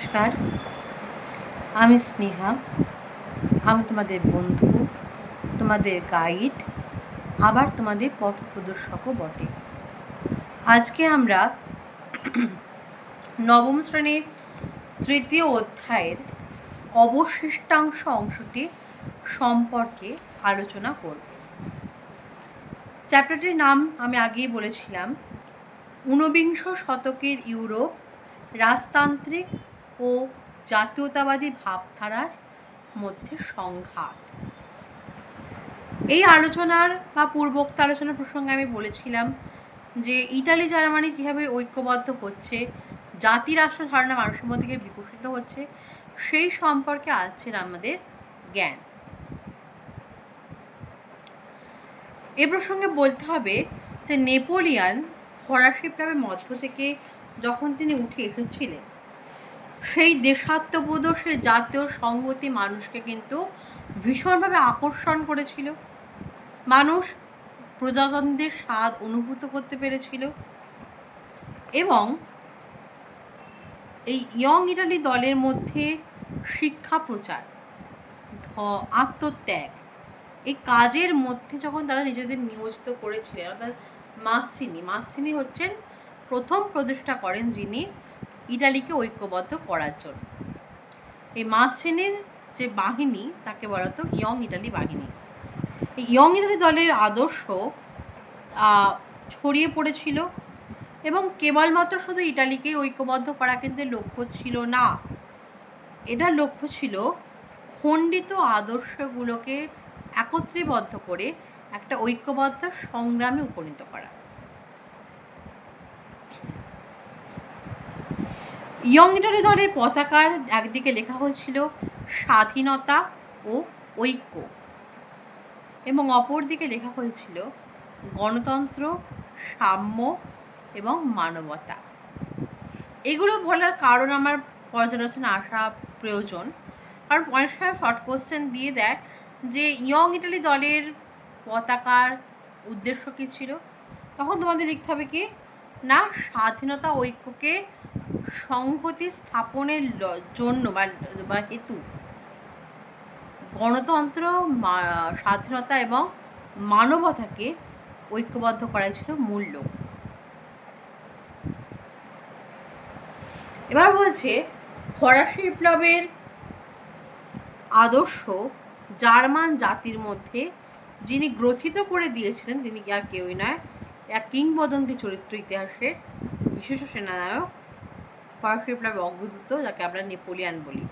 নমস্কার, আমি স্নেহা। আমি তোমাদের বন্ধু, তোমাদের গাইড, আবার তোমাদের পথপ্রদর্শকও বটে। আজকে আমরা নবম শ্রেণীর তৃতীয় অধ্যায়ের অবশিষ্টাংশ অংশটি সম্পর্কে আলোচনা করব। চ্যাপ্টারটির নাম আমি আগেই বলেছিলাম, ঊনবিংশ শতকের ইউরোপ, রাজতান্ত্রিক ও জাতীয়তাবাদী ভাবধারার মধ্যে সংঘাত। এই আলোচনার বা পূর্বোক্ত আলোচনার প্রসঙ্গে আমি বলেছিলাম যে ইটালি জার্মানি কীভাবে ঐক্যবদ্ধ হচ্ছে, জাতিরাষ্ট্র ধারণা মানুষের মধ্যে বিকশিত হচ্ছে, সেই সম্পর্কে আজকের আমাদের জ্ঞান। এ প্রসঙ্গে বলতে হবে যে নেপোলিয়ান ফরাসি বিপ্লবের মধ্য থেকে যখন তিনি উঠে এসেছিলেন, সেই দেশাত্মবোধ, সেই জাতীয় সংহতি মানুষকে কিন্তু ভীষণভাবে আকর্ষণ করেছিল। মানুষ প্রজাতন্ত্রের স্বাদ অনুভূত করতে পেরেছিল এবং এই ইয়ং ইটালি দলের মধ্যে শিক্ষা প্রচার, আত্মত্যাগ, এই কাজের মধ্যে যখন তারা নিজেদের নিয়োজিত করেছিলেন, অর্থাৎ মাসচিনি হচ্ছেন প্রথম প্রচেষ্টা করেন যিনি ইটালিকে ঐক্যবদ্ধ করার জন্য। এই মাসচিনির যে বাহিনী তাকে বলা হতো ইয়ং ইটালি বাহিনী। এই ইয়ং ইটালি দলের আদর্শ ছড়িয়ে পড়েছিল এবং কেবলমাত্র শুধু ইটালিকে ঐক্যবদ্ধ করা কিন্তু লক্ষ্য ছিল না, এটার লক্ষ্য ছিল খণ্ডিত আদর্শগুলোকে একত্রীবদ্ধ করে একটা ঐক্যবদ্ধ সংগ্রামে উপনীত করা। ইয়ং ইটালি দলের পতাকার একদিকে লেখা হয়েছিল স্বাধীনতা ও ঐক্য এবং অপর দিকে লেখা হয়েছিল গণতন্ত্র, সাম্য এবং মানবতা। এগুলো বলার কারণ আমার পর্যালোচনা আসা প্রয়োজন, কারণ অনেক সময় শর্ট কোশ্চেন দিয়ে দেয় যে ইয়ং ইটালি দলের পতাকার উদ্দেশ্য কী ছিল। তখন তোমাদের লিখতে হবে কি না, স্বাধীনতা ঐক্যকে সংহতি স্থাপনের জন্য বা হেতু গণতন্ত্র, স্বাধীনতা এবং মানবতাকে ঐক্যবদ্ধ করাই ছিল মূল লক্ষ্য। এবার বলছে ফরাসি বিপ্লবের আদর্শ জার্মান জাতির মধ্যে যিনি গ্রথিত করে দিয়েছিলেন তিনি আর কেউই নয়, এক কিংবদন্তি চরিত্র, ইতিহাসের বিশেষ সেনানায়ক, ফরাসি বিপ্লবের অগ্রদূত, যাকে আমরা নেপোলিয়ান বলি।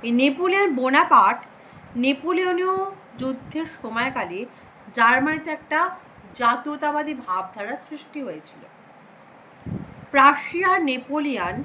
এই নেপোলিয়ান বোনাপার্ট নেপোলিয়নীয় যুদ্ধের সময়কালে জার্মানিতে একটা জাতীয়তাবাদী ভাবধারা সৃষ্টি হয়েছিল। প্রাশিয়া নেপোলিয়ান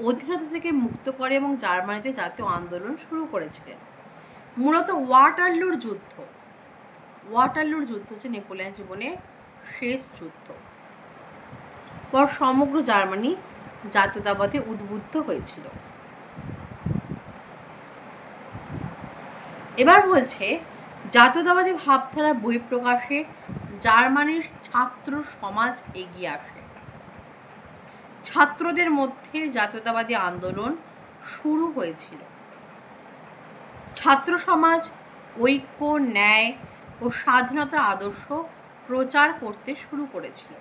অধীনতা থেকে মুক্ত করে এবং জার্মানিতে জাতীয় আন্দোলন শুরু করেছিলেন। মূলত ওয়াটারলুর যুদ্ধ হচ্ছে নেপোলিয়ান জীবনে শেষ যুদ্ধ। পর সমগ্র জার্মানি জাতীয়তাবাদে উদ্বুদ্ধ হয়েছিল। এবার বলছে জাতীয়তাবাদী ভাবধারা বহিঃপ্রকাশে জার্মানির ছাত্র সমাজ এগিয়ে আসে। ছাত্রদের মধ্যে জাতীয়তাবাদী আন্দোলন শুরু হয়েছিল। ছাত্র সমাজ ঐক্য, ন্যায় ও স্বাধীনতার আদর্শ প্রচার করতে শুরু করেছিল।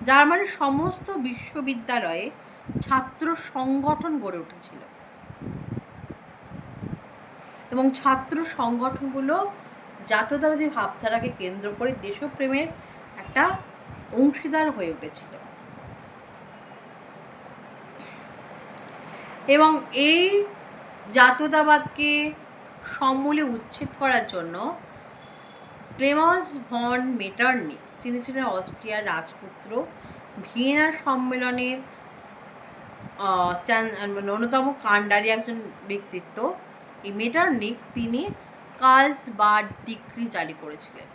জার্মানির সমস্ত বিশ্ববিদ্যালয়ে ছাত্র সংগঠন গড়ে উঠেছিল এবং ছাত্র সংগঠনগুলো জাতীয়তাবাদী ভাবধারাকে কেন্দ্র করে দেশপ্রেমের একটা অংশীদার হয়ে উঠেছিল। এবং এই জাতীয়তাবাদকে সমূলে উচ্ছেদ করার জন্য ক্লেমেন্স ভন মেটারনিখ, যিনি ছিলেন অস্ট্রিয়ার রাজপুত্র, ভিয়েনার সম্মেলনের অন্যতম কাণ্ডারি একজন ব্যক্তিত্ব, এই মেটারনিখ তিনি কার্লসবাদ ডিক্রি জারি করেছিলেন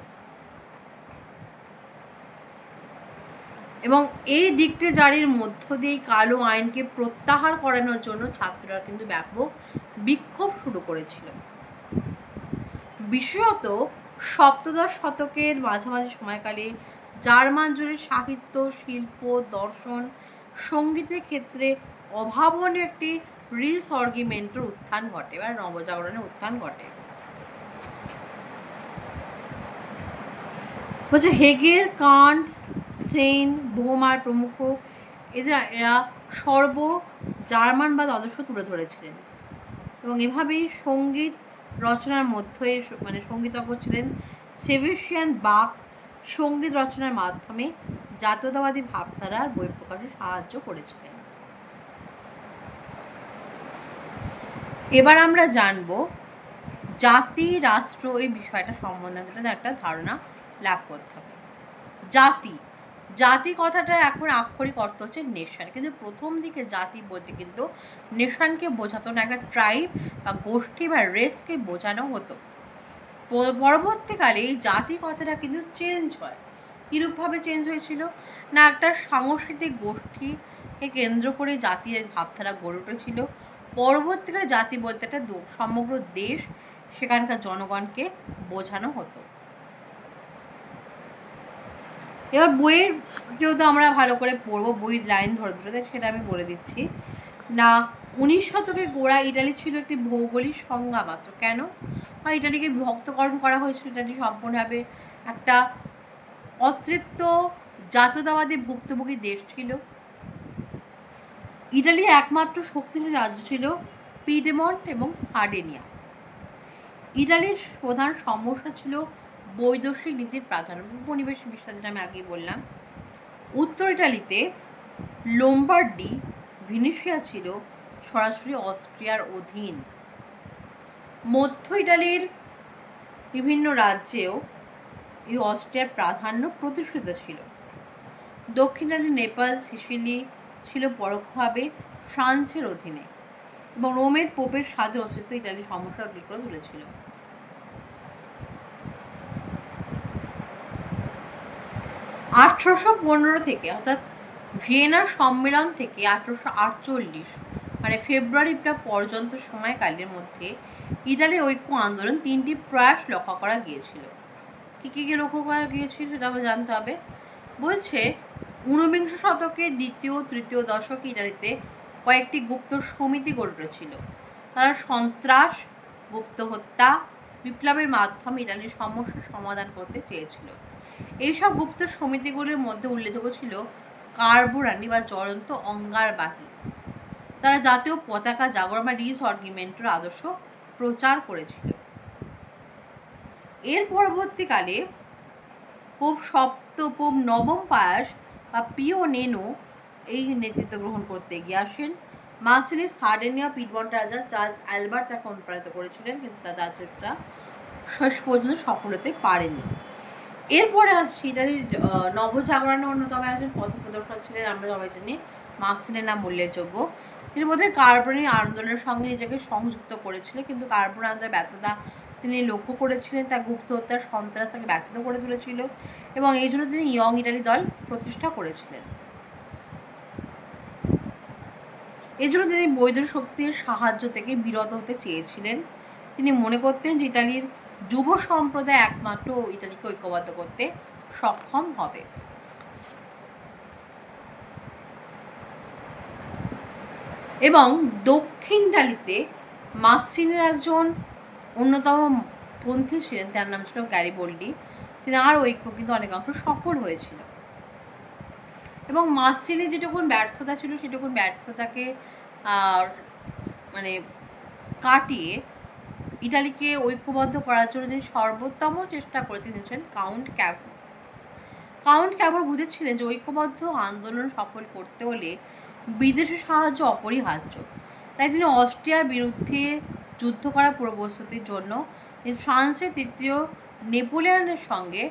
এবং এই ডিক্রি জারির মধ্য দিয়ে কালো আইনকে প্রত্যাহার করানোর জন্য ছাত্ররা কিন্তু ব্যাপক বিক্ষোভ শুরু করেছিল। বিশেষত সপ্তদশ শতকের মাঝামাঝি সময়কালে জার্মান জুড়ে সাহিত্য, শিল্প, দর্শন, সঙ্গীতের ক্ষেত্রে অভাবনীয় একটি রিসর্গিমেন্টের উত্থান ঘটে বা নবজাগরণের উত্থান ঘটে। বলছে হেগেল, কান্ট, সেন, বোহমার প্রমুখ এরা জার্মানবাদ আদর্শ তুলে ধরেছিলেন এবং এভাবেই সঙ্গীত রচনার মধ্যে সঙ্গীতজ্ঞ ছিলেন সেবাস্টিয়ান বাখ সঙ্গীত রচনার মাধ্যমে জাতীয়তাবাদী ভাবধারার বই প্রকাশে সাহায্য করেছিলেন। এবার আমরা জানব জাতি রাষ্ট্র এই বিষয়টা সম্বন্ধে আমাদের একটা ধারণা লাভ করতে হবে। জাতি কথাটা এখন আক্ষরিক অর্থ হচ্ছে নেশন, কিন্তু প্রথম দিকে জাতি বলতে কিন্তু নেশনকে বোঝাতো না, একটা ট্রাইব বা গোষ্ঠী বা রেসকে বোঝানো হতো। পরবর্তীকালে এই জাতি কথাটা কিন্তু চেঞ্জ হয়। কীরূপভাবে চেঞ্জ হয়েছিল না, একটা সাংস্কৃতিক গোষ্ঠীকে কেন্দ্র করে জাতির ভাবধারা গড়ে উঠেছিল। পরবর্তীকালে জাতি বলতে একটা সমগ্র দেশ, সেখানকার জনগণকে বোঝানো হতো। এবার বইয়ের যেহেতু আমরা ভালো করে পড়বো, বইয়ের লাইন ধরে ধরে, সেটা আমি বলে দিচ্ছি না। 19 শতকে গোড়া ইটালি ছিল একটি ভৌগোলিক সংজ্ঞা মাত্র। কেন? ইটালিকে বিভক্তকরণ করা হয়েছিল। ইটালি সম্পূর্ণভাবে একটা অতৃপ্ত জাতীয়তাবাদী ভুক্তভোগী দেশ ছিল। ইটালির একমাত্র শক্তিশালী রাজ্য ছিল পিডমন্ট এবং সার্ডিনিয়া। ইটালির প্রধান সমস্যা ছিল বৈদেশিক নীতির প্রাধান্য, উপনিবেশিক বিষয়, যেটা আমি আগেই বললাম। উত্তর ইটালিতে লোম্বার্ডি, ভেনিসিয়া ছিল সরাসরি অস্ট্রিয়ার অধীন। মধ্য ইটালির বিভিন্ন রাজ্যেও এই অস্ট্রিয়ার প্রাধান্য প্রতিষ্ঠিত ছিল। দক্ষিণ ইটালি, নেপাল, সিসিলি ছিল পরোক্ষভাবে ফ্রান্সের অধীনে এবং রোমের পোপের স্বাধীন অস্তিত্ব ইটালির সমস্যার বিপরীত তুলেছিল। 1815 থেকে অর্থাৎ ভিয়েনার সম্মেলন থেকে 1848 ফেব্রুয়ারি পর্যন্ত সময়কালের মধ্যে ইটালি ঐক্য আন্দোলন 3টি প্রয়াস লক্ষ্য করা গিয়েছিল। কী লক্ষ্য করা গিয়েছিল সেটা আমরা জানতে হবে। বলছে 19বিংশ শতকের দ্বিতীয় তৃতীয় দশকে ইটালিতে কয়েকটি গুপ্ত সমিতি গড়ে উঠেছিল। তারা সন্ত্রাস, গুপ্ত হত্যা, বিপ্লবের মাধ্যমে ইটালির সমস্যার সমাধান করতে চেয়েছিল। এইসব গুপ্ত সমিতিগুলির মধ্যে উল্লেখযোগ্য ছিল কার্বোরানি বা জ্বলন্ত অঙ্গারবাহী। তারা জাতীয় পতাকা জাগরণ বা রিসর্গিমেন্টের আদর্শ প্রচার করেছিল। এর পরবর্তীকালে পোপ নবম পায়াস বা পিও নেনো এই নেতৃত্ব গ্রহণ করতে এগিয়ে আসেন। মাসিলি সার্ডিনিয়া পিডমন্ট রাজা চার্লস অ্যালবার্ট তাকে অনুপ্রাণিত করেছিলেন, কিন্তু তার দায়িত্বটা শেষ পর্যন্ত সফল হতে পারেনি। এরপরে আসছি ইটালির নবজাগরণের অন্যতম একজন পথপ্রদর্শক ছিলেন, আমরা সবাই জানি মাসিলির নাম উল্লেখযোগ্য। তিনি বোধহয় কার্বোরানি আন্দোলনের সঙ্গে নিজেকে সংযুক্ত করেছিলেন, কিন্তু কার্বোরানি আন্দোলনের ব্যর্থতা তিনি লক্ষ্য করেছিলেন। তার গুপ্ত হত্যার সন্ত্রাস তাকে ব্যর্থ করে তুলেছিল এবং এই জন্য তিনি ইয়ং ইটালি দল প্রতিষ্ঠা করেছিলেন। এই জন্য তিনি বৈদেশিক শক্তির সাহায্য থেকে বিরত হতে চেয়েছিলেন। তিনি মনে করতেন যে ইটালির যুব সম্প্রদায় একমাত্র ইটালিকে ঐক্যবদ্ধ করতে সক্ষম হবে। এবং দক্ষিণ ইটালিতে মাসিলির একজন অন্যতম পন্থী ছিলেন, তার নাম ছিল গ্যারিবোল্ডি। আর ঐক্য কিন্তু অনেকাংশ সফল হয়েছিল এবং মাসিলির যেটুকুন ব্যর্থতা ছিল সেটুকুন ব্যর্থতাকে কাটিয়ে ইটালিকে ঐক্যবদ্ধ করার জন্য তিনি সর্বোত্তম চেষ্টা করে তিনিছেন কাউন্ট ক্যাভর বুঝেছিলেন যে ঐক্যবদ্ধ আন্দোলন সফল করতে হলে বিদেশি সাহায্য অপরিহার্য। তাই তিনি অস্ট্রিয়ার বিরুদ্ধে যুদ্ধ করার প্রস্তুতির জন্য তিনি ফ্রান্সের তৃতীয় নেপোলিয়নের সঙ্গে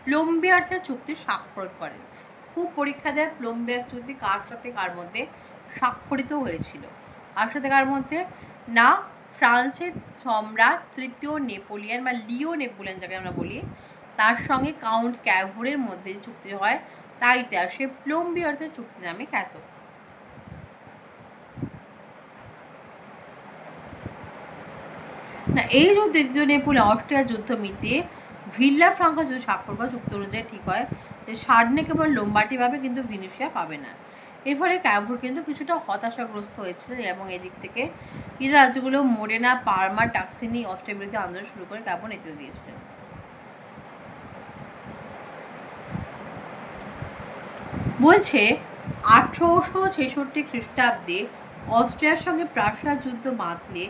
প্লোম্বিয়ার্থের চুক্তি স্বাক্ষর করেন। খুব পরীক্ষা দেয় প্লোম্বিয়ার চুক্তি কার সাথে কার মধ্যে স্বাক্ষরিত হয়েছিল। কার সাথে কার মধ্যে না, ফ্রান্সের সম্রাট তৃতীয় নেপোলিয়ন বা লিও নেপোলিয়ন যাকে আমরা বলি, তার সঙ্গে কাউন্ট ক্যাভরের মধ্যে চুক্তি হয়, তাই ইতিহাসে প্লোম্বিয়ার্থের চুক্তি নামে খ্যাত। না, এই যে তৃতীয় নেপোলিয়ন অস্ট্রিয়ার যুদ্ধ মিটিয়ে ভিল্লা ফ্রাঙ্কা যদি স্বাক্ষর করা চুক্তি অনুযায়ী ঠিক হয় যে সার্ডিনিয়া কেবল লোম্বার্ডি পাবে, কিন্তু ভেনিসিয়া পাবে না। এর ফলে ক্যাভর কিন্তু কিছুটা হতাশাগ্রস্ত হয়েছিলেন এবং এদিক থেকে ইরা রাজ্যগুলো মোরেনা, পার্মা, টাক্সিনি অস্ট্রিয়ার বিরুদ্ধে আন্দোলন শুরু করে ক্যাভর নেতৃত্ব দিয়েছিলেন। বলছে 1866 খ্রিস্টাব্দে অস্ট্রিয়ার সঙ্গে প্রাশিয়ার যুদ্ধ বাঁধলে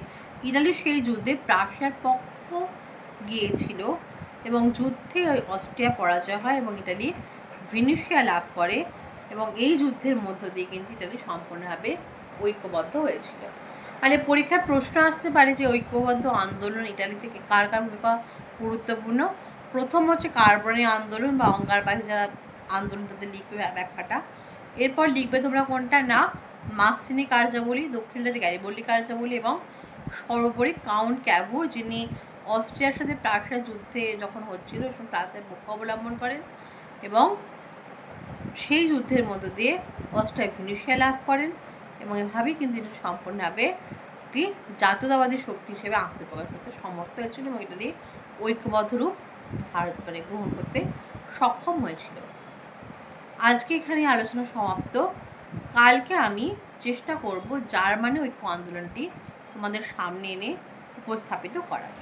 ইতালি সেই যুদ্ধে প্রাশিয়ার পক্ষ গিয়েছিল এবং যুদ্ধে অস্ট্রিয়া পরাজয় হয় এবং ইতালি ভেনিসিয়া লাভ করে এবং এই যুদ্ধের মধ্য দিয়ে কিন্তু ইতালি সম্পূর্ণভাবে ঐক্যবদ্ধ হয়েছিল। তাহলে পরীক্ষার প্রশ্ন আসতে পারে যে ঐক্যবদ্ধ আন্দোলন ইতালিতে কার কার ভূমিকা গুরুত্বপূর্ণ। প্রথম হচ্ছে কার্বনের আন্দোলন বা অঙ্গারবাহী যারা আন্দোলন, তাদের লিখবে ব্যাখ্যাটা। এরপর লিখবে তোমরা কোনটা না মাসিনি কার্যাবলী, দক্ষিণটাতে গ্যারিবল্ডি কার্যাবলী এবং সর্বোপরি কাউন্ট ক্যাভর, যিনি অস্ট্রিয়ার সাথে প্রাশিয়ার যুদ্ধে যখন হচ্ছিল তখন প্রাশিয়ার পক্ষ অবলম্বন করেন এবং সেই যুদ্ধের মধ্য দিয়ে অস্ট্রিয়া ভেনিসিয়া লাভ করেন এবং এভাবেই কিন্তু এটা সম্পূর্ণভাবে একটি জাতীয়তাবাদী শক্তি হিসেবে আত্মপ্রকাশ করতে সমর্থ হয়েছিল এবং এটা দিয়ে ঐক্যবদ্ধ রূপ গ্রহণ করতে সক্ষম হয়েছিল। আজকে এখানে আলোচনা সমাপ্ত। কালকে আমি চেষ্টা করব জার্মানি ঐক্য আন্দোলনটি তোমাদের সামনে এনে উপস্থাপিত করার।